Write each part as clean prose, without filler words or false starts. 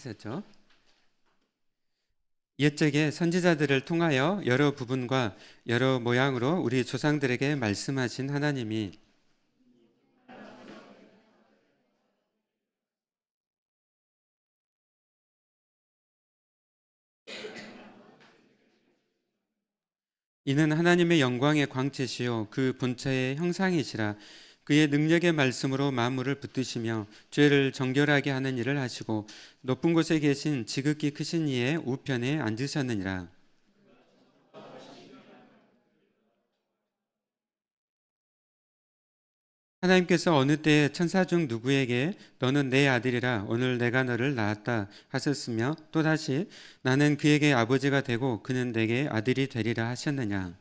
하셨죠. 옛적에 선지자들을 통하여 여러 부분과 여러 모양으로 우리 조상들에게 말씀하신 하나님이 이는 하나님의 영광의 광채시요 그 본체의 형상이시라. 그의 능력의 말씀으로 만물을 붙드시며 죄를 정결하게 하는 일을 하시고 높은 곳에 계신 지극히 크신 이의 우편에 앉으셨느니라. 하나님께서 어느 때에 천사 중 누구에게 너는 내 아들이라 오늘 내가 너를 낳았다 하셨으며 또다시 나는 그에게 아버지가 되고 그는 내게 아들이 되리라 하셨느냐.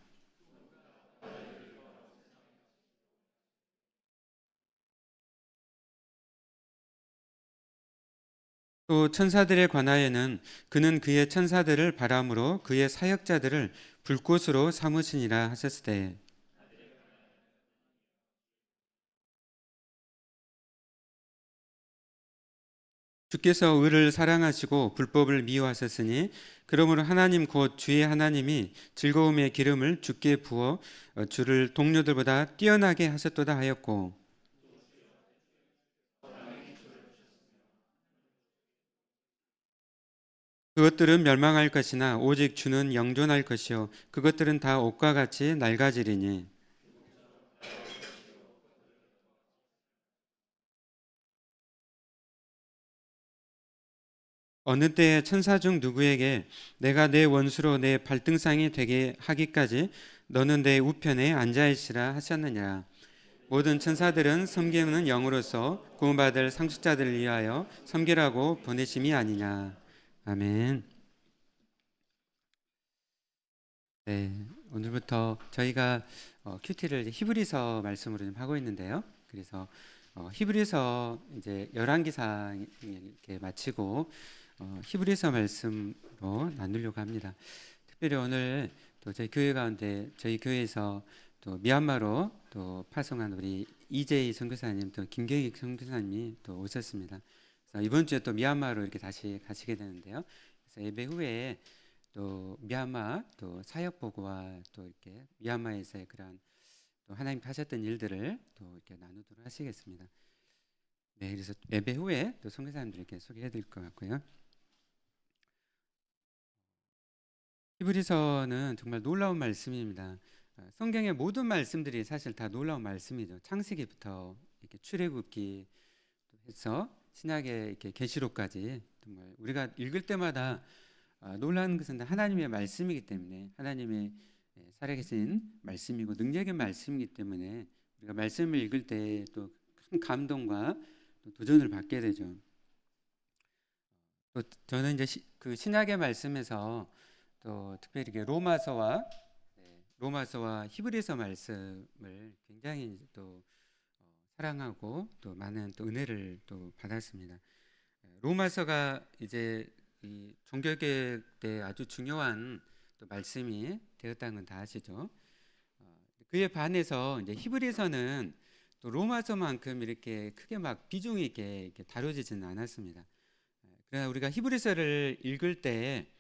또 천사들에 관하여는 그는 그의 천사들을 바람으로 그의 사역자들을 불꽃으로 삼으시니라 하셨을 때 주께서 의를 사랑하시고 불법을 미워하셨으니 그러므로 하나님 곧 주의 하나님이 즐거움의 기름을 주께 부어 주를 동료들보다 뛰어나게 하셨도다 하였고 그것들은 멸망할 것이나 오직 주는 영존할 것이요 그것들은 다 옷과 같이 낡아지리니 어느 때에 천사 중 누구에게 내가 내 원수로 내 발등상이 되게 하기까지 너는 내 우편에 앉아 있으라 하셨느냐. 모든 천사들은 섬기는 영으로서 구원받을 상속자들을 위하여 섬기라고 보내심이 아니냐. 아멘. 네, 오늘부터 저희가 큐티를 히브리서 말씀으로 좀 하고 있는데요. 그래서 히브리서 이제 열왕기상 이렇게 마치고 히브리서 말씀으로 나누려고 합니다. 특별히 오늘 또 저희 교회 가운데 저희 교회에서 또 미얀마로 또 파송한 우리 이재희 선교사님 또 김경익 선교사님이 또 오셨습니다. 그래서 이번 주에 또 미얀마로 이렇게 다시 가시게 되는데요. 그래서 예배 후에 또 미얀마 또 사역 보고와 또 이렇게 미얀마에서의 그런 또 하나님 하셨던 일들을 또 이렇게 나누도록 하시겠습니다. 네, 그래서 예배 후에 또 선교사님들에게 소개해드릴 것 같고요. 히브리서는 정말 놀라운 말씀입니다. 성경의 모든 말씀들이 사실 다 놀라운 말씀이죠. 창세기부터 이렇게 출애굽기 해서 신약의 이렇게 계시록까지 정말 우리가 읽을 때마다 놀라는 것은 하나님의 말씀이기 때문에 하나님의 살아계신 말씀이고 능력의 말씀이기 때문에 우리가 말씀을 읽을 때 또 큰 감동과 또 도전을 받게 되죠. 또 저는 이제 그 신약의 말씀에서 또 특별히 로마서와 히브리서 말씀을 굉장히 또 사랑하고 또 많은 또 은혜를 또 받았습니다. 로마서가 이제 이 종교개혁 때 아주 중요한 또 말씀이 되었다는 건 다 아시죠? 그에 반해서 이제 히브리서는 또 로마서만큼 이렇게 크게 막 비중 있게 이렇게 다뤄지지는 않았습니다. 그러나 우리가 히브리서를 읽을 때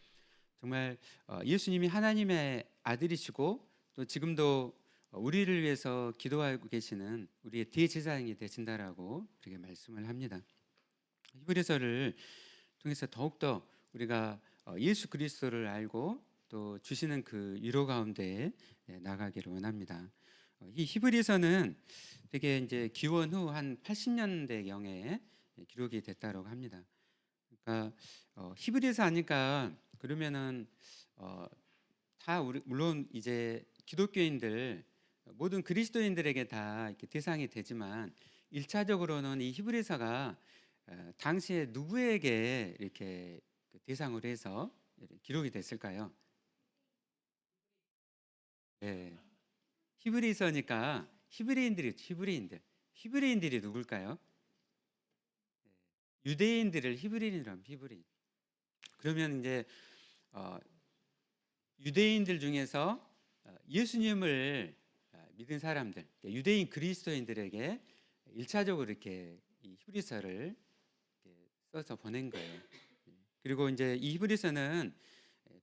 정말 예수님이 하나님의 아들이시고 또 지금도 우리를 위해서 기도하고 계시는 우리의 대제사장이 되신다라고 그렇게 말씀을 합니다. 히브리서를 통해서 더욱더 우리가 예수 그리스도를 알고 또 주시는 그 위로 가운데 나가기를 원합니다. 이 히브리서는 되게 이제 기원 후 한 80년대경에 기록이 됐다고 합니다. 그러니까 히브리서 하니까 그러면은 다 물론 이제 기독교인들 모든 그리스도인들에게 다 이렇게 대상이 되지만 1차적으로는 이 히브리서가 당시에 누구에게 이렇게 대상으로 해서 기록이 됐을까요? 네. 히브리서니까 히브리인들이 누굴까요? 유대인들을 히브리인이라고 합니다. 히브리인. 그러면 이제 유대인들 중에서 예수님을 믿은 사람들, 유대인 그리스도인들에게 1차적으로 이렇게 이 히브리서를 써서 보낸 거예요. 그리고 이제 이 히브리서는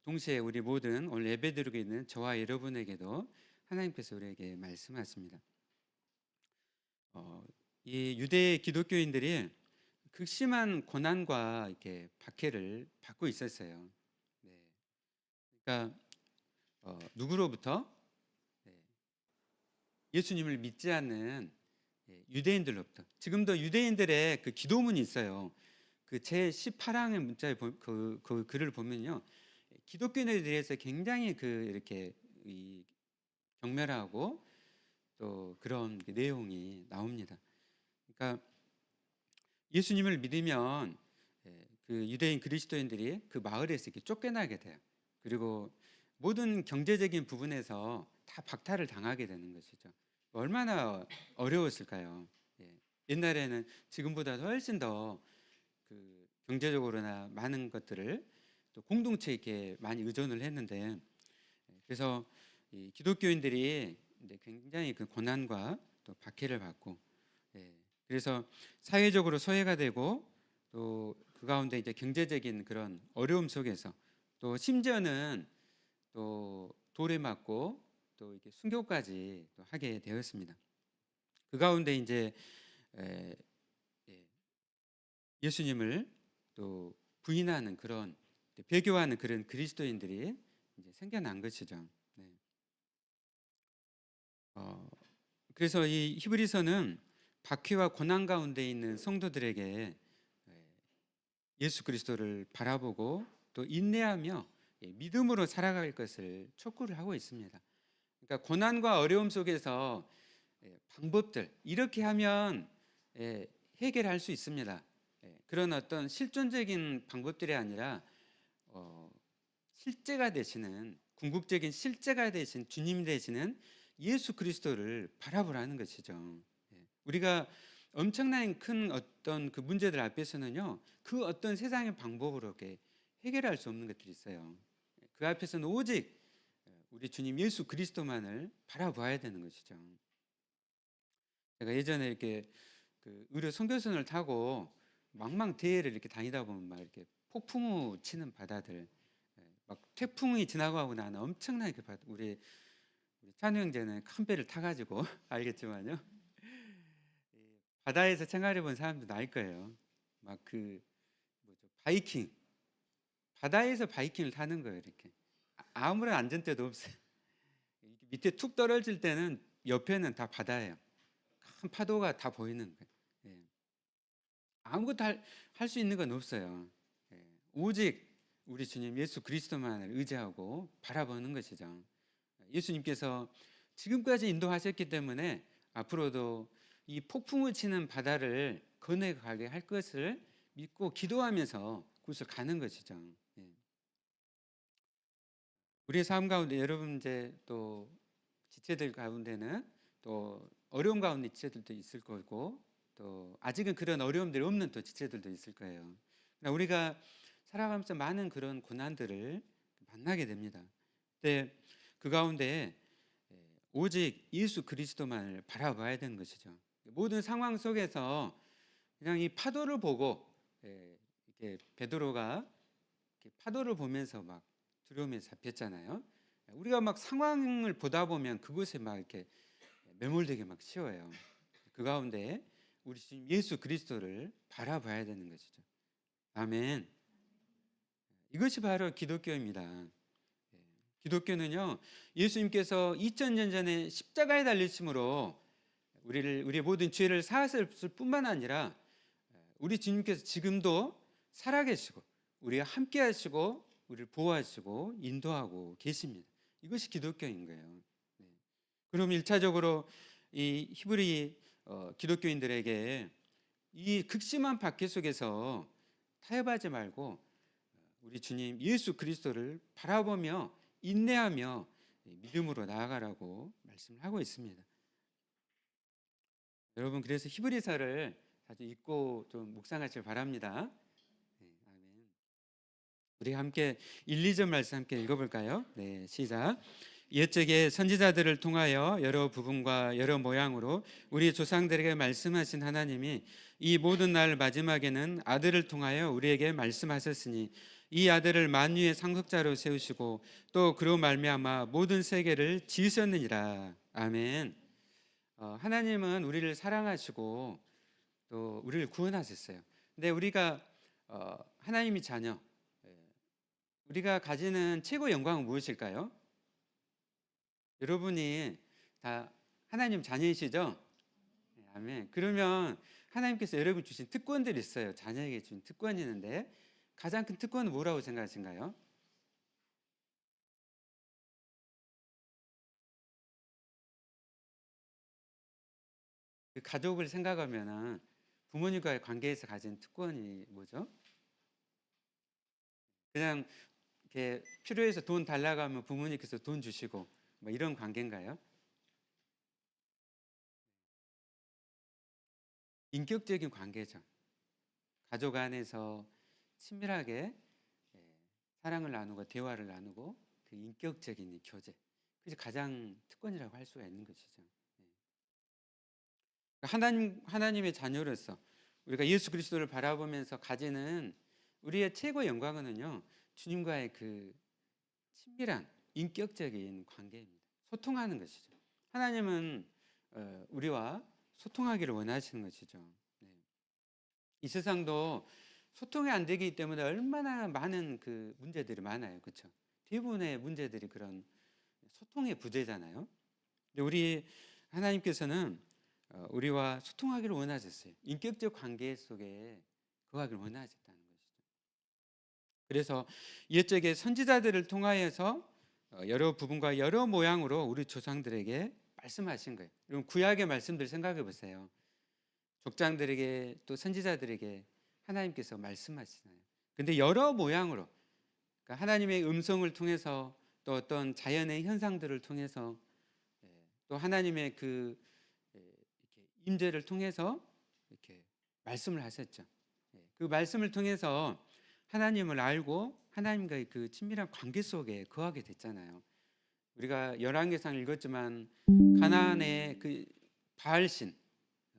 동시에 우리 모든 오늘 예배드리고 있는 저와 여러분에게도 하나님께서 우리에게 말씀하십니다. 이 유대 기독교인들이 극심한 고난과 이렇게 박해를 받고 있었어요. 네. 그러니까 누구로부터? 네. 예수님을 믿지 않는 유대인들로부터. 지금도 유대인들의 그 기도문이 있어요. 그 제 18항의 문자에 그 글을 보면요, 기독교인에 대해서 굉장히 그 이렇게 이 경멸하고 또 그런 그 내용이 나옵니다. 그러니까 예수님을 믿으면 그 유대인 그리스도인들이 그 마을에서 이렇게 쫓겨나게 돼요. 그리고 모든 경제적인 부분에서 다 박탈을 당하게 되는 것이죠. 얼마나 어려웠을까요? 예. 옛날에는 지금보다 훨씬 더 그 경제적으로나 많은 것들을 또 공동체에 이렇게 많이 의존을 했는데, 그래서 이 기독교인들이 이제 굉장히 그 고난과 또 박해를 받고, 그래서 사회적으로 소외가 되고 또 그 가운데 이제 경제적인 그런 어려움 속에서 또 심지어는 또 돌에 맞고 또 이렇게 순교까지 또 하게 되었습니다. 그 가운데 이제 에, 예, 예수님을 또 부인하는 그런 배교하는 그런 그리스도인들이 이제 생겨난 것이죠. 네. 어, 그래서 이 히브리서는 박해와 고난 가운데 있는 성도들에게 예수 그리스도를 바라보고 또 인내하며 믿음으로 살아갈 것을 촉구를 하고 있습니다. 그러니까 고난과 어려움 속에서 방법들, 이렇게 하면 해결할 수 있습니다. 그런 어떤 실존적인 방법들이 아니라 실제가 되시는, 궁극적인 실제가 되신 주님 되시는 예수 그리스도를 바라보라는 것이죠. 우리가 엄청난 큰 어떤 그 문제들 앞에서는요, 그 어떤 세상의 방법으로 이렇게 해결할 수 없는 것들이 있어요. 그 앞에서는 오직 우리 주님 예수 그리스도만을 바라봐야 되는 것이죠. 제가 예전에 이렇게 그 의료 선교선을 타고 망망대해를 이렇게 다니다 보면 막 이렇게 폭풍우 치는 바다들, 막 태풍이 지나가고 나는 엄청나게 우리 찬우 형제는 큰 배를 타가지고 알겠지만요, 바다에서 생활해 본 사람도 알 거예요. 막 그 뭐죠, 바이킹, 바다에서 바이킹을 타는 거예요. 이렇게 아무런 안전대도 없어요. 밑에 툭 떨어질 때는 옆에는 다 바다예요. 큰 파도가 다 보이는 거예요. 아무것도 할 수 있는 건 없어요. 오직 우리 주님 예수 그리스도만을 의지하고 바라보는 것이죠. 예수님께서 지금까지 인도하셨기 때문에 앞으로도 이 폭풍을 치는 바다를 건너가게 할 것을 믿고 기도하면서 그곳을 가는 것이죠. 우리의 삶 가운데 여러분 이제 또 지체들 가운데는 또 어려움 가운데 지체들도 있을 거고, 또 아직은 그런 어려움들이 없는 또 지체들도 있을 거예요. 그러나 우리가 살아가면서 많은 그런 고난들을 만나게 됩니다. 근데 그 가운데 오직 예수 그리스도만을 바라봐야 되는 것이죠. 모든 상황 속에서 그냥 이 파도를 보고, 이렇게 베드로가 이렇게 파도를 보면서 막 두려움에 잡혔잖아요. 우리가 막 상황을 보다 보면 그곳에 막 이렇게 매몰되게 막 쉬워요. 그 가운데 우리 주님 예수 그리스도를 바라봐야 되는 것이죠. 아멘. 이것이 바로 기독교입니다. 기독교는요, 예수님께서 2000년 전에 십자가에 달리심으로 우리의 모든 죄를 사하셨을 뿐만 아니라 우리 주님께서 지금도 살아계시고 우리와 함께 하시고 우리를 보호하시고 인도하고 계십니다. 이것이 기독교인 거예요. 그럼 1차적으로 이 히브리 기독교인들에게 이 극심한 박해 속에서 타협하지 말고 우리 주님 예수 그리스도를 바라보며 인내하며 믿음으로 나아가라고 말씀을 하고 있습니다. 여러분, 그래서 히브리서를 자주 읽고 좀 묵상하시길 바랍니다. 아멘. 우리 함께 1, 2절 말씀 함께 읽어볼까요? 네, 시작. 옛적에 선지자들을 통하여 여러 부분과 여러 모양으로 우리 조상들에게 말씀하신 하나님이 이 모든 날 마지막에는 아들을 통하여 우리에게 말씀하셨으니 이 아들을 만유의 상속자로 세우시고 또 그로 말미암아 모든 세계를 지으셨느니라. 아멘. 하나님은 우리를 사랑하시고 또 우리를 구원하셨어요. 근데 우리가 하나님이 자녀, 우리가 가지는 최고 영광은 무엇일까요? 여러분이 다 하나님 자녀이시죠? 네, 아멘. 그러면 하나님께서 여러분 주신 특권들이 있어요. 자녀에게 준 특권이 있는데 가장 큰 특권은 뭐라고 생각하신가요? 그 가족을 생각하면은 부모님과의 관계에서 가진 특권이 뭐죠? 그냥 이렇게 필요해서 돈 달라고 하면 부모님께서 돈 주시고 뭐 이런 관계인가요? 인격적인 관계죠. 가족 안에서 친밀하게 예, 사랑을 나누고 대화를 나누고 그 인격적인 이 교제. 그게 가장 특권이라고 할 수가 있는 것이죠. 예. 하나님의 자녀로서 우리가 예수 그리스도를 바라보면서 가지는 우리의 최고 영광은요. 주님과의 그 친밀한 인격적인 관계입니다. 소통하는 것이죠. 하나님은 우리와 소통하기를 원하시는 것이죠. 네. 이 세상도 소통이 안 되기 때문에 얼마나 많은 그 문제들이 많아요. 그렇죠? 대부분의 문제들이 그런 소통의 부재잖아요. 근데 우리 하나님께서는 우리와 소통하기를 원하셨어요. 인격적 관계 속에 거하기를 원하셨다는 것이죠. 그래서 옛적의 선지자들을 통하여서 여러 부분과 여러 모양으로 우리 조상들에게 말씀하신 거예요. 여러분 구약의 말씀들 생각해 보세요. 족장들에게 또 선지자들에게 하나님께서 말씀하시잖아요. 근데 여러 모양으로 그러니까 하나님의 음성을 통해서 또 어떤 자연의 현상들을 통해서 예, 또 하나님의 그 이렇게 임재를 통해서 이렇게 말씀을 하셨죠. 예, 그 말씀을 통해서 하나님을 알고 하나님과의 그 친밀한 관계 속에 거하게 됐잖아요. 우리가 열왕기상 읽었지만 가나안의 그 바알신,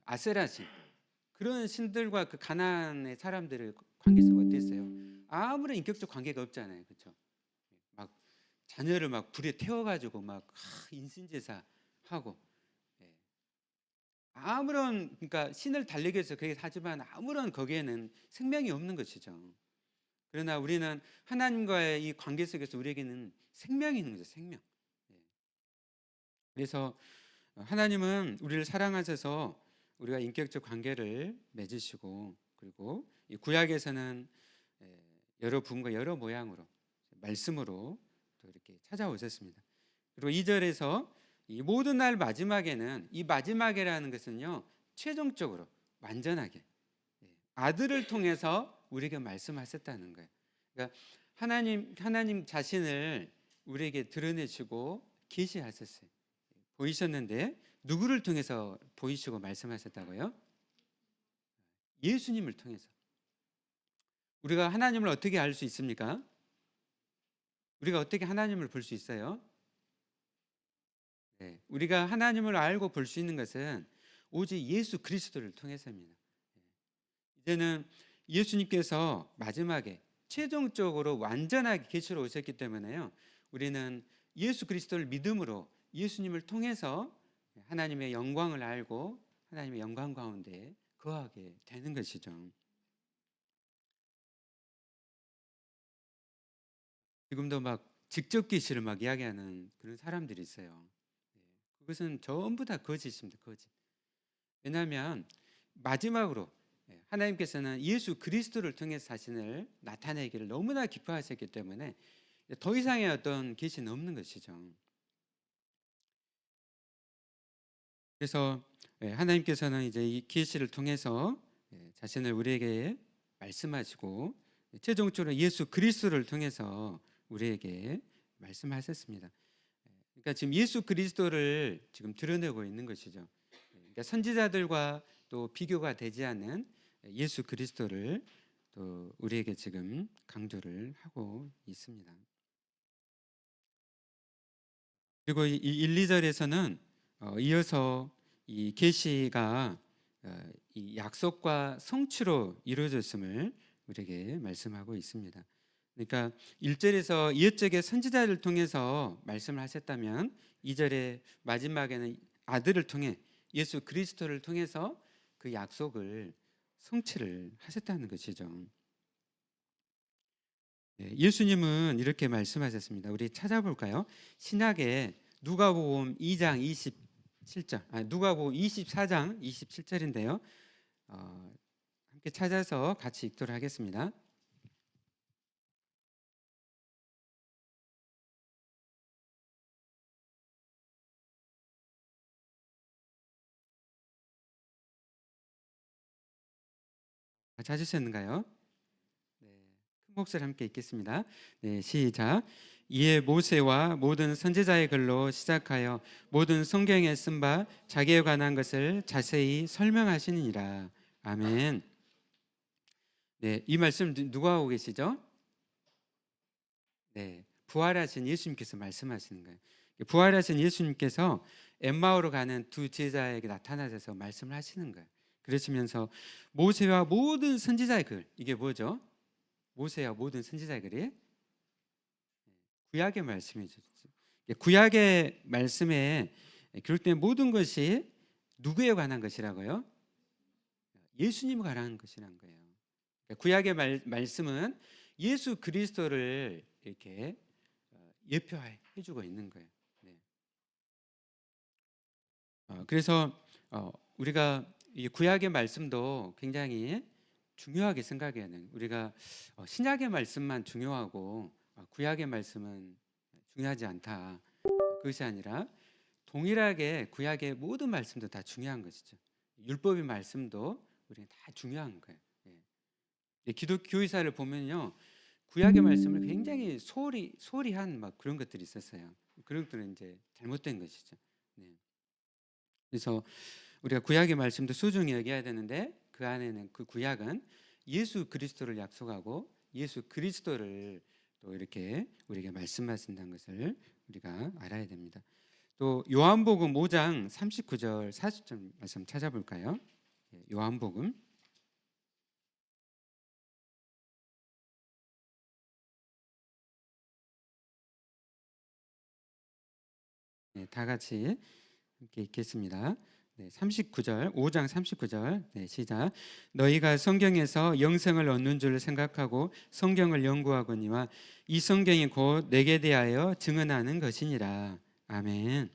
아세라신 그런 신들과 그 가나안의 사람들의 관계성 어땠어요? 아무런 인격적 관계가 없잖아요, 그렇죠? 막 자녀를 막 불에 태워가지고 막 인신제사 하고 예. 아무런 그러니까 신을 달리기 위해서 그게 하지만 아무런 거기에는 생명이 없는 것이죠. 그러나 우리는 하나님과의 이 관계 속에서 우리에게는 생명이 있는 거죠, 생명. 예. 그래서 하나님은 우리를 사랑하셔서 우리가 인격적 관계를 맺으시고 그리고 이 구약에서는 여러 분과 여러 모양으로 말씀으로 또 이렇게 찾아오셨습니다. 그리고 2절에서 이 모든 날 마지막에는 이 마지막이라는 것은요 최종적으로 완전하게 아들을 통해서 우리에게 말씀하셨다는 거예요. 그러니까 하나님 자신을 우리에게 드러내시고 계시하셨어요. 보이셨는데 누구를 통해서 보이시고 말씀하셨다고요? 예수님을 통해서. 우리가 하나님을 어떻게 알 수 있습니까? 우리가 어떻게 하나님을 볼 수 있어요? 네, 우리가 하나님을 알고 볼 수 있는 것은 오직 예수 그리스도를 통해서입니다. 이제는 예수님께서 마지막에 최종적으로 완전하게 계시로 오셨기 때문에요. 우리는 예수 그리스도를 믿음으로 예수님을 통해서 하나님의 영광을 알고 하나님의 영광 가운데 거하게 되는 것이죠. 지금도 막 직접 계시를 막 이야기하는 그런 사람들이 있어요. 예, 그것은 전부 다 거짓입니다. 거짓. 왜냐하면 마지막으로 하나님께서는 예수 그리스도를 통해서 자신을 나타내기를 너무나 기뻐하셨기 때문에 더 이상의 어떤 계시는 없는 것이죠. 그래서 하나님께서는 이제 이 계시를 통해서 자신을 우리에게 말씀하시고 최종적으로 예수 그리스도를 통해서 우리에게 말씀하셨습니다. 그러니까 지금 예수 그리스도를 지금 드러내고 있는 것이죠. 그러니까 선지자들과 또 비교가 되지 않는 예수 그리스도를 또 우리에게 지금 강조를 하고 있습니다. 그리고 이 1, 2절에서는 이어서 이 계시가 이 약속과 성취로 이루어졌음을 우리에게 말씀하고 있습니다. 그러니까 1절에서 이웃적의 선지자를 통해서 말씀을 하셨다면 2절의 마지막에는 아들을 통해 예수 그리스도를 통해서 그 약속을 성취를 하셨다는 것이죠. 예수님은 이렇게 말씀하셨습니다. 우리 찾아볼까요? 신약에 누가복음 2장 27절, 누가복음 24장 27절인데요. 함께 찾아서 같이 읽도록 하겠습니다. 찾으셨는가요? 네, 큰 목소리 함께 읽겠습니다. 네, 시작. 이에 모세와 모든 선지자의 글로 시작하여 모든 성경에 쓴 바 자기에 관한 것을 자세히 설명하시니라. 아멘. 네, 이 말씀 누가 하고 계시죠? 네, 부활하신 예수님께서 말씀하시는 거예요. 부활하신 예수님께서 엠마오로 가는 두 제자에게 나타나셔서 말씀을 하시는 거예요. 그러시면서 모세와 모든 선지자의 글, 이게 뭐죠? 모세와 모든 선지자의 글이 구약의 말씀이죠. 구약의 말씀에 기록된 모든 것이 누구에 관한 것이라고요? 예수님에 관한 것이란 거예요. 구약의 말씀은 예수 그리스도를 이렇게 예표해주고 있는 거예요. 네. 그래서 우리가 이 구약의 말씀도 굉장히 중요하게 생각해야 돼요. 우리가 신약의 말씀만 중요하고 구약의 말씀은 중요하지 않다. 그것이 아니라 동일하게 구약의 모든 말씀도 다 중요한 것이죠. 율법의 말씀도 우리는 다 중요한 거예요. 기독교 의사를 보면요, 구약의 말씀을 굉장히 소홀히 한 막 그런 것들이 있었어요. 그런 것들은 이제 잘못된 것이죠. 네. 그래서 우리가 구약의 말씀도 소중히 여겨야 되는데 그 안에는 그 구약은 예수 그리스도를 약속하고 예수 그리스도를 또 이렇게 우리에게 말씀하신다는 것을 우리가 알아야 됩니다. 또 요한복음 5장 39절 40절 말씀 찾아볼까요? 요한복음 다 같이 함께 읽겠습니다. 39절, 5장 39절. 시작. 너희가 성경에서 영생을 얻는 줄 생각하고 성경을 연구하거니와 이 성경이 곧 내게 대하여 증언하는 것이니라. 아멘.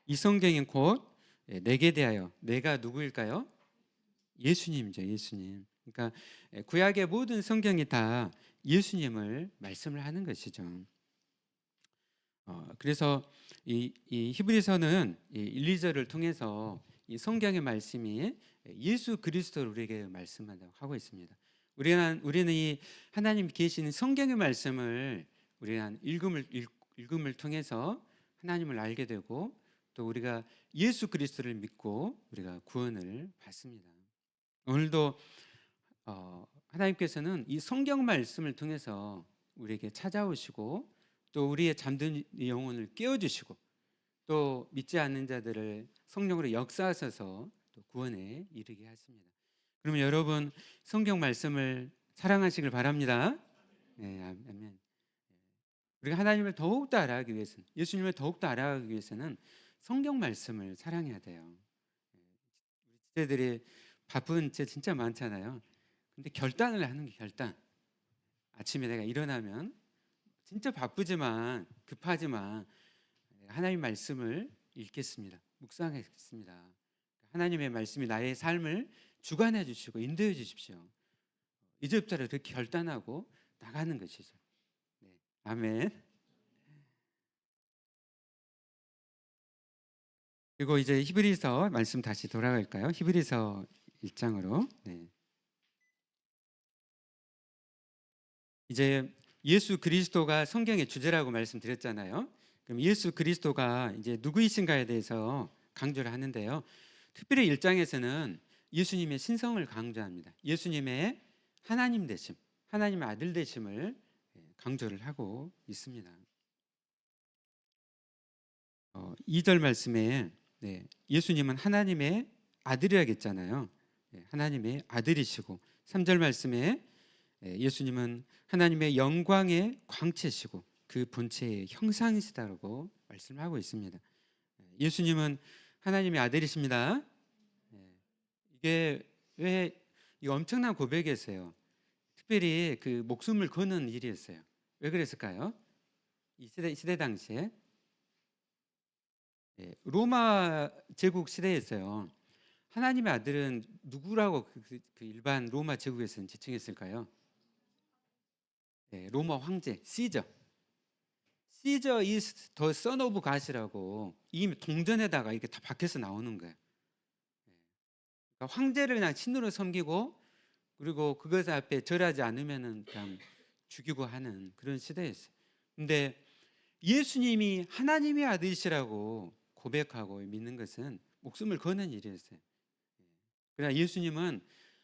이 성경이 곧 내게 대하여, 내가 누구일까요? 예수님이죠, 예수님. 그러니까 구약의 모든 성경이 다 예수님을 말씀을 하는 것이죠. 그래서 이 히브리서는 1, 2절을 통해서 이 성경의 말씀이 예수 그리스도를 우리에게 말씀한다고 하고 있습니다. 우리는 이 하나님 계시는 성경의 말씀을 우리는 읽음을 통해서 하나님을 알게 되고 또 우리가 예수 그리스도를 믿고 우리가 구원을 받습니다. 오늘도 하나님께서는 이 성경 말씀을 통해서 우리에게 찾아오시고 또 우리의 잠든 영혼을 깨워주시고 또 믿지 않는 자들을 성령으로 역사하셔서 또 구원에 이르게 하십니다. 그러면 여러분 성경 말씀을 사랑하시길 바랍니다. 네, 아멘. 우리가 하나님을 더욱더 알아가기 위해서는, 예수님을 더욱더 알아가기 위해서는 성경 말씀을 사랑해야 돼요. 우리 지체들이 바쁜 제 진짜 많잖아요. 근데 결단을 하는 게 결단. 아침에 내가 일어나면 진짜 바쁘지만 급하지만 하나님 말씀을 읽겠습니다. 묵상하겠습니다. 하나님의 말씀이 나의 삶을 주관해 주시고 인도해 주십시오. 이제부터 그렇게 결단하고 나가는 것이죠. 네. 아멘. 그리고 이제 히브리서 말씀 다시 돌아갈까요? 히브리서 1장으로. 네. 이제 예수 그리스도가 성경의 주제라고 말씀드렸잖아요. 그럼 예수 그리스도가 이제 누구이신가에 대해서 강조를 하는데요. 특별히 1장에서는 예수님의 신성을 강조합니다. 예수님의 하나님 되심, 하나님의 아들 되심을 강조를 하고 있습니다. 2절 말씀에 예수님은 하나님의 아들이라겠잖아요. 하나님의 아들이시고 3절 말씀에 예수님은 하나님의 영광의 광채시고 그 본체의 형상이시다라고 말씀하고 있습니다. 예수님은 하나님의 아들이십니다. 이게 왜 이 엄청난 고백이었어요. 특별히 그 목숨을 거는 일이었어요. 왜 그랬을까요? 이 시대 당시에 로마 제국 시대였어요. 하나님의 아들은 누구라고 그 일반 로마 제국에서는 지칭했을까요? 로마 황제 시저. 시저 is the son of God이라고 이미 동전에다가 이렇게 다 박혀서 나오는 거예요. 그러니까 황제를 그냥 신으로 섬기고 그리고 그것 앞에 절하지 않으면은 그냥 죽이고 하는 그런 시대였어요. 근데 예수님이 하나님의 아들이시라고 고백하고 믿는 것은 목숨을 거는 일이었어요. 그러나 예수님은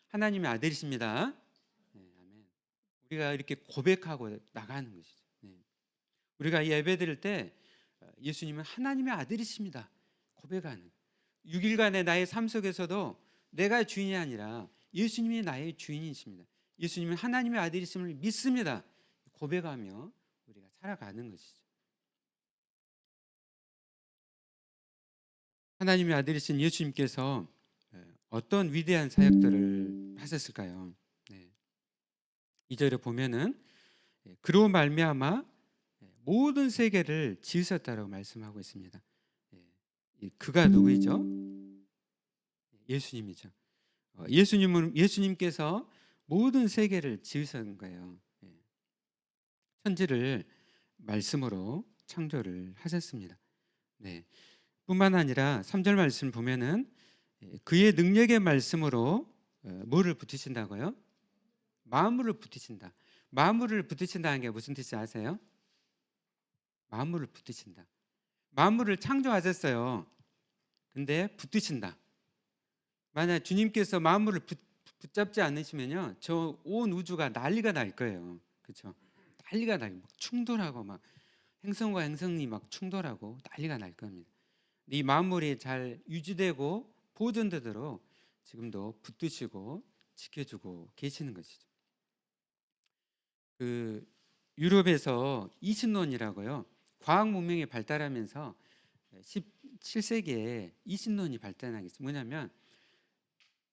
하나님의 아들이십니다. 아멘. 우리가 이렇게 고백하고 나가는 것이죠. 우리가 예배 드릴 때 예수님은 하나님의 아들이십니다. 고백하는 6일간의 나의 삶 속에서도 내가 주인이 아니라 예수님이 나의 주인이십니다. 예수님은 하나님의 아들이심을 믿습니다. 고백하며 우리가 살아가는 것이죠. 하나님의 아들이신 예수님께서 어떤 위대한 사역들을 하셨을까요? 2절에 보면은 그로 말미암아 모든 세계를 지으셨다라고 말씀하고 있습니다. 그가 누구이죠? 예수님이죠. 예수님께서 모든 세계를 지으신 거예요. 천지를 말씀으로 창조를 하셨습니다. 뿐만 아니라 3절 말씀 보면은 그의 능력의 말씀으로 뭐를 붙이신다고요? 만물을 붙이신다. 만물을 붙이신다는 게 무슨 뜻인지 아세요? 만물을 붙이신다. 만물을 창조하셨어요. 근데 붙이신다. 만약 주님께서 만물을 붙잡지 않으시면요, 저 온 우주가 난리가 날 거예요. 그렇죠? 난리가 나고 막 충돌하고 막 행성과 행성이 막 충돌하고 난리가 날 겁니다. 이 만물이 잘 유지되고 보존되도록 지금도 붙드시고 지켜주고 계시는 것이죠. 그 유럽에서 이신론이라고요. 과학 문명이 발달하면서 17세기에 이신론이 발달하게 됐어요. 뭐냐면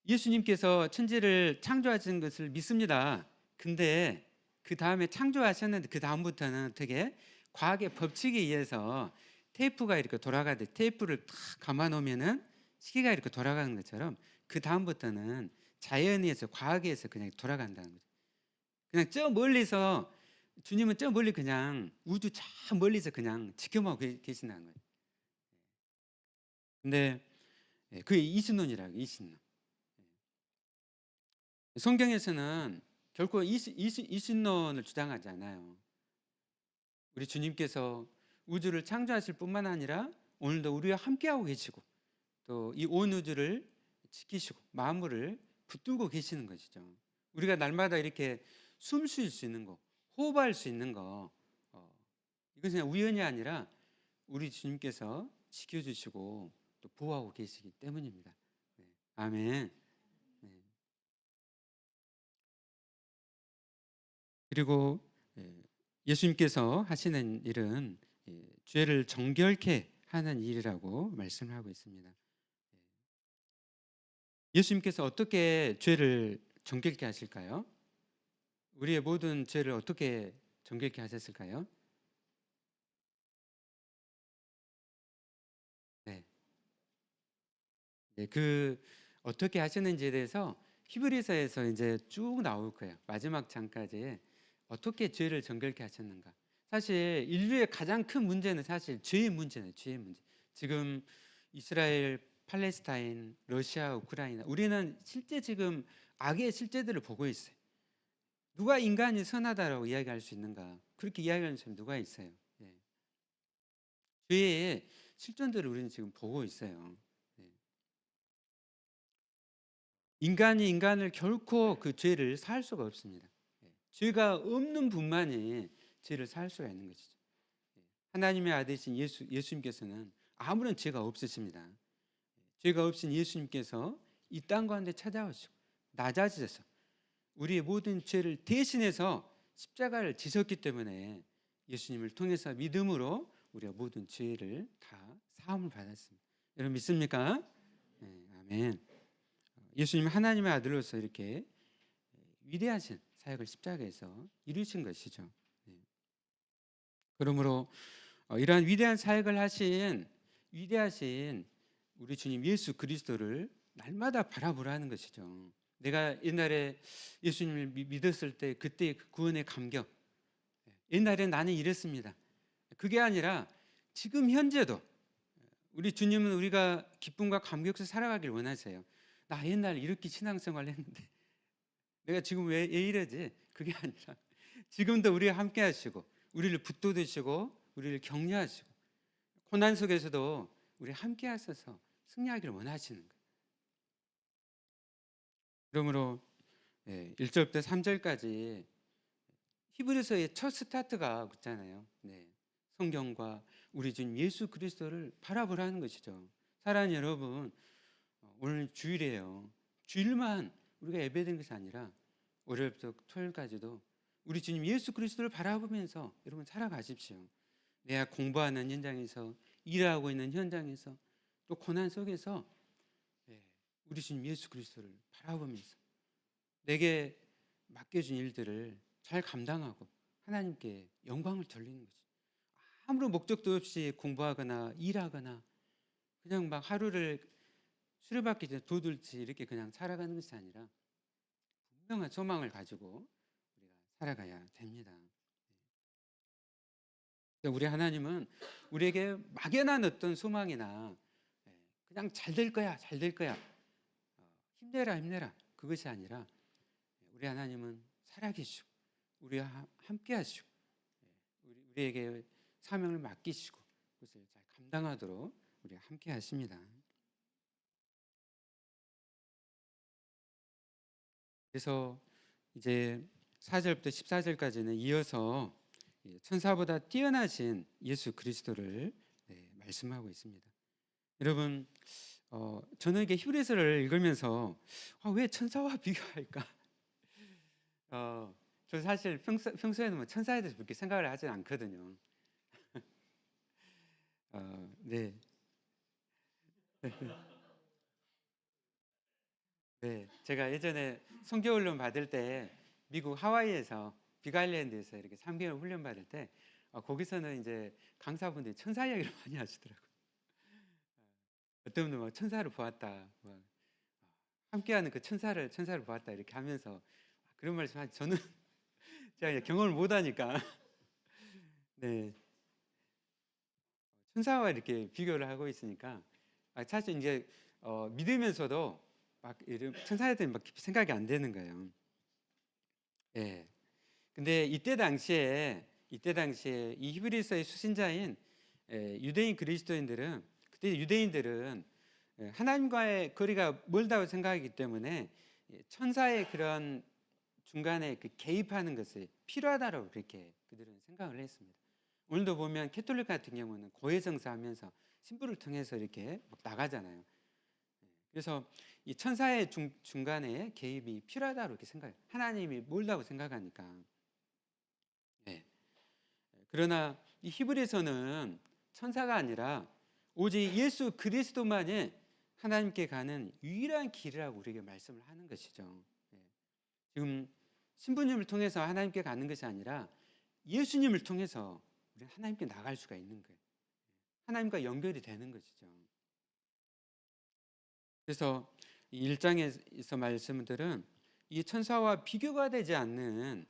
예수님께서 천지를 창조하신 것을 믿습니다. 근데 그 다음에 창조하셨는데 그 다음부터는 어떻게 과학의 법칙에 의해서 테이프가 이렇게 돌아가듯 테이프를 탁 감아 놓으면은 시계가 이렇게 돌아가는 것처럼 그 다음부터는 자연에 의해서 과학에 의해서 그냥 돌아간다는 거죠. 그냥 저 멀리서 주님은 저 멀리 그냥 우주 저 멀리서 그냥 지켜보고 계신다는 거예요. 근데 그게 이신론이라고 이신론. 성경에서는 결코 이신론을 주장하지 않아요. 우리 주님께서 우주를 창조하실 뿐만 아니라 오늘도 우리와 함께하고 계시고 또 이 온 우주를 지키시고 만물을 붙들고 계시는 것이죠. 우리가 날마다 이렇게 숨 쉴 수 있는 거, 호흡할 수 있는 거, 이것은 그냥 우연이 아니라 우리 주님께서 지켜주시고 또 보호하고 계시기 때문입니다. 아멘. 그리고 예수님께서 하시는 일은 죄를 정결케 하는 일이라고 말씀하고 있습니다. 예수님께서 어떻게 죄를 정결케 하실까요? 우리의 모든 죄를 어떻게 정결케 하셨을까요? 그 어떻게 하셨는지에 대해서 히브리서에서 이제 쭉 나올 거예요. 마지막 장까지 어떻게 죄를 정결케 하셨는가. 사실 인류의 가장 큰 문제는 사실 죄의 문제예요. 죄의 문제. 지금 이스라엘, 팔레스타인, 러시아, 우크라이나 우리는 실제 지금 악의 실제들을 보고 있어요. 누가 인간이 선하다라고 이야기할 수 있는가? 그렇게 이야기하는 사람이 누가 있어요? 죄의 실존들을 우리는 지금 보고 있어요. 인간이 인간을 결코 그 죄를 사할 수가 없습니다. 죄가 없는 분만이 죄를 사할 수가 있는 것이죠. 하나님의 아들이신 예수님께서는 아무런 죄가 없으십니다. 죄가 없인 예수님께서 이 땅 가운데 찾아오시고 낮아지셔서 우리의 모든 죄를 대신해서 십자가를 지셨기 때문에 예수님을 통해서 믿음으로 우리가 모든 죄를 다 사함을 받았습니다. 여러분 믿습니까? 네, 아멘. 예수님 하나님의 아들로서 이렇게 위대하신 사역을 십자가에서 이루신 것이죠. 네. 그러므로 이러한 위대한 사역을 하신 위대하신 우리 주님 예수 그리스도를 날마다 바라보라는 것이죠. 내가 옛날에 예수님을 믿었을 때 그때의 그 구원의 감격, 옛날에 나는 이랬습니다. 그게 아니라 지금 현재도 우리 주님은 우리가 기쁨과 감격 속에 살아가길 원하세요. 나 옛날 이렇게 신앙생활을 했는데 내가 지금 왜 이러지? 그게 아니라 지금도 우리와 함께 하시고 우리를 붙돋으시고 우리를 격려하시고 고난 속에서도 우리 함께 하셔서 승리하기를 원하시는 거예요. 그러므로 1절부터 3절까지 히브리서의 첫 스타트가 그렇잖아요. 네. 성경과 우리 주님 예수 그리스도를 바라보라는 것이죠. 사랑하는 여러분, 오늘 주일이에요. 주일만 우리가 예배드리는 것이 아니라 월요일부터 토요일까지도 우리 주님 예수 그리스도를 바라보면서 여러분 살아가십시오. 내가 공부하는 현장에서, 일하고 있는 현장에서, 또 고난 속에서 우리 주님 예수 그리스도를 바라보면서 내게 맡겨준 일들을 잘 감당하고 하나님께 영광을 돌리는 거죠. 아무런 목적도 없이 공부하거나 일하거나 그냥 막 하루를 수료받기 전에 도둑질 이렇게 그냥 살아가는 것이 아니라 분명한 소망을 가지고 우리가 살아가야 됩니다. 우리 하나님은 우리에게 막연한 어떤 소망이나 그냥 잘 될 거야, 잘 될 거야, 힘내라, 힘내라, 그것이 아니라 우리 하나님은 살아계시고 우리와 함께 하시고 우리에게 사명을 맡기시고 그것을 잘 감당하도록 우리와 함께 하십니다. 그래서 이제 4절부터 14절까지는 이어서 천사보다 뛰어나신 예수 그리스도를 말씀하고 있습니다. 여러분, 저는 이게 히브리서를 읽으면서 왜 천사와 비교할까? 저 사실 평소에는 뭐 천사에 대해서 그렇게 생각을 하진 않거든요. 네. 네, 제가 예전에 성교훈련 받을 때 미국 하와이에서 빅아일랜드에서 이렇게 3개월 훈련 받을 때 거기서는 이제 강사분들이 천사 이야기를 많이 하시더라고요. 어떤 분은 막 천사를 보았다, 막 함께하는 그 천사를 보았다 이렇게 하면서 그런 말씀하지. 저는 제가 경험을 못하니까 네, 천사와 이렇게 비교를 하고 있으니까 사실 이제 믿으면서도 막 이런 천사에 대해 막 깊이 생각이 안 되는 거예요. 예. 근데 이때 당시에 이 히브리서의 수신자인 유대인 그리스도인들은 그때 유대인들은 하나님과의 거리가 멀다고 생각하기 때문에 천사의 그런 중간에 그 개입하는 것이 필요하다고 그렇게 그들은 생각을 했습니다. 오늘도 보면 캐톨릭 같은 경우는 고해성사하면서 신부를 통해서 이렇게 막 나가잖아요. 그래서 이 천사의 중간에 개입이 필요하다고 이렇게 생각해요. 하나님이 멀다고 생각하니까. 네. 그러나 이 히브리서는 천사가 아니라 오직 예수 그리스도만이 하나님께 가는 유일한 길이라고 우리에게 말씀을 하는 것이죠. 지금 신부님을 통해서 하나님께 가는 것이 아니라 예수님을 통해서 우리 하나님께 나갈 수가 있는 거예요. 하나님과 연결이 되는 것이죠. 그래서 이 1장에서 말씀들은 이 천사와 비교가 되지 않는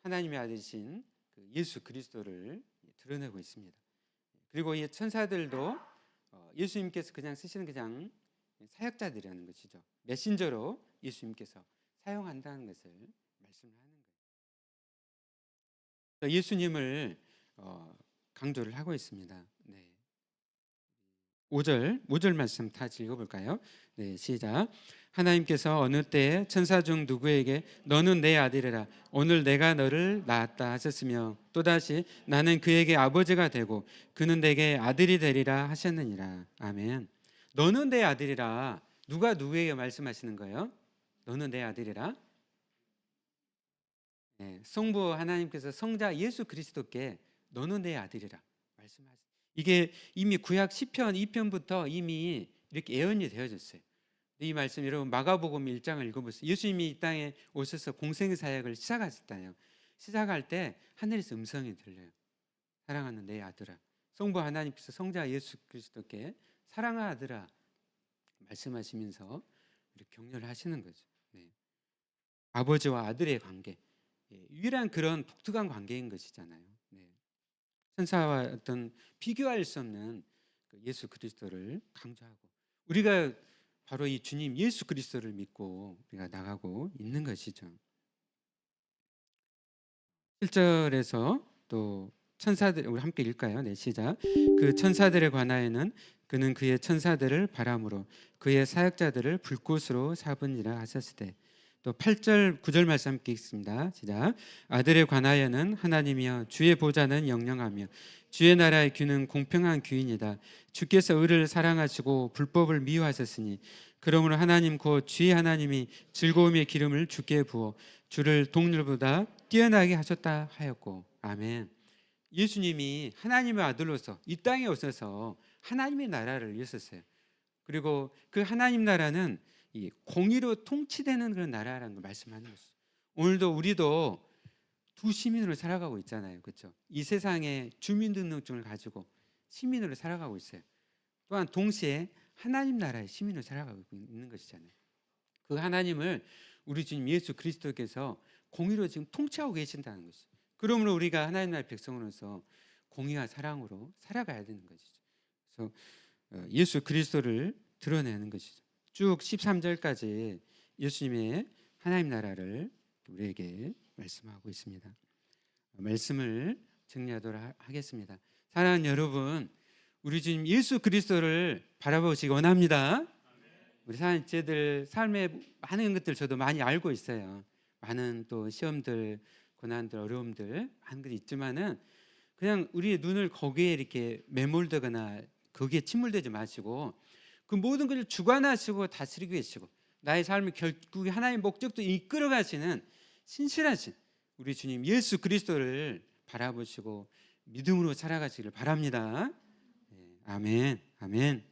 하나님의 아들이신 예수 그리스도를 드러내고 있습니다. 그리고 이 천사들도 예수님께서 그냥 쓰시는 그냥 사역자들이라는 것이죠. 메신저로 예수님께서 사용한다는 것을 말씀하는 거예요. 예수님을 강조를 하고 있습니다. 네. 5절 말씀 다 읽어볼까요? 네, 시작. 하나님께서 어느 때에 천사 중 누구에게 너는 내 아들이라 오늘 내가 너를 낳았다 하셨으며 또다시 나는 그에게 아버지가 되고 그는 내게 아들이 되리라 하셨느니라. 아멘. 너는 내 아들이라. 누가 누구에게 말씀하시는 거예요? 너는 내 아들이라. 네, 성부 하나님께서 성자 예수 그리스도께 너는 내 아들이라 말씀하셨어요. 이게 이미 구약 시편 2편부터 이미 이렇게 예언이 되어졌어요. 이 말씀 여러분 마가복음 1장을 읽어보세요. 예수님이 이 땅에 오셔서 공생 사역을 시작하셨다요. 시작할 때 하늘에서 음성이 들려요. 사랑하는 내 아들아. 성부 하나님께서 성자 예수 그리스도께 사랑하는 아들아 말씀하시면서 이렇게 격려를 하시는 거죠. 네. 아버지와 아들의 관계, 유일한 그런 독특한 관계인 것이잖아요. 네. 천사와 어떤 비교할 수 없는 그 예수 그리스도를 강조하고 우리가 바로 이 주님 예수 그리스도를 믿고 우리가 나가고 있는 것이죠. 7절에서 또 천사들 우리 함께 읽을까요? 네, 시작. 그 천사들에 관하여는 그는 그의 천사들을 바람으로 그의 사역자들을 불꽃으로 사분이라 하셨으되 또 8절 9절 말씀 함께 읽습니다. 시작. 아들에 관하여는 하나님이여 주의 보좌는 영영하며 주의 나라의 규는 공평한 규이니이다. 주께서 의를 사랑하시고 불법을 미워하셨으니 그러므로 하나님 곧 주의 하나님이 즐거움의 기름을 주께 부어 주를 동물보다 뛰어나게 하셨다 하였고. 아멘. 예수님이 하나님의 아들로서 이 땅에 오셔서 하나님의 나라를 이루셨어요. 그리고 그 하나님 나라는 이 공의로 통치되는 그런 나라라는 걸 말씀하는 것이죠. 오늘도 우리도 두 시민으로 살아가고 있잖아요. 그렇죠? 이 세상에 주민등록증을 가지고 시민으로 살아가고 있어요. 또한 동시에 하나님 나라의 시민으로 살아가고 있는 것이잖아요. 그 하나님을 우리 주님 예수 그리스도께서 공의로 지금 통치하고 계신다는 것이죠. 그러므로 우리가 하나님 나라의 백성으로서 공의와 사랑으로 살아가야 되는 것이죠. 그래서 예수 그리스도를 드러내는 것이죠. 쭉 13절까지 예수님의 하나님 나라를 우리에게 말씀하고 있습니다. 말씀을 정리하도록 하겠습니다. 사랑하는 여러분, 우리 주님 예수 그리스도를 바라보시기 원합니다. 우리 사랑제들 삶의 많은 것들 저도 많이 알고 있어요. 많은 또 시험들, 고난들, 어려움들 많은 것이 있지만은 그냥 우리의 눈을 거기에 이렇게 매몰되거나 거기에 침몰되지 마시고 그 모든 것을 주관하시고 다스리고 계시고 나의 삶을 결국에 하나님의 목적도 이끌어 가시는 신실하신 우리 주님 예수 그리스도를 바라보시고 믿음으로 살아가시기를 바랍니다. 네, 아멘, 아멘.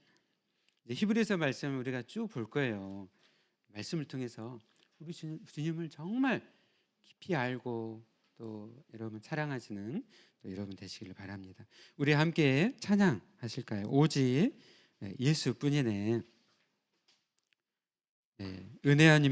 이제 히브리서 말씀을 우리가 쭉 볼 거예요. 말씀을 통해서 우리 주님을 정말 깊이 알고 또 여러분 사랑하시는 또 여러분 되시기를 바랍니다. 우리 함께 찬양하실까요? 오직 예수뿐이네. 네, 은혜하님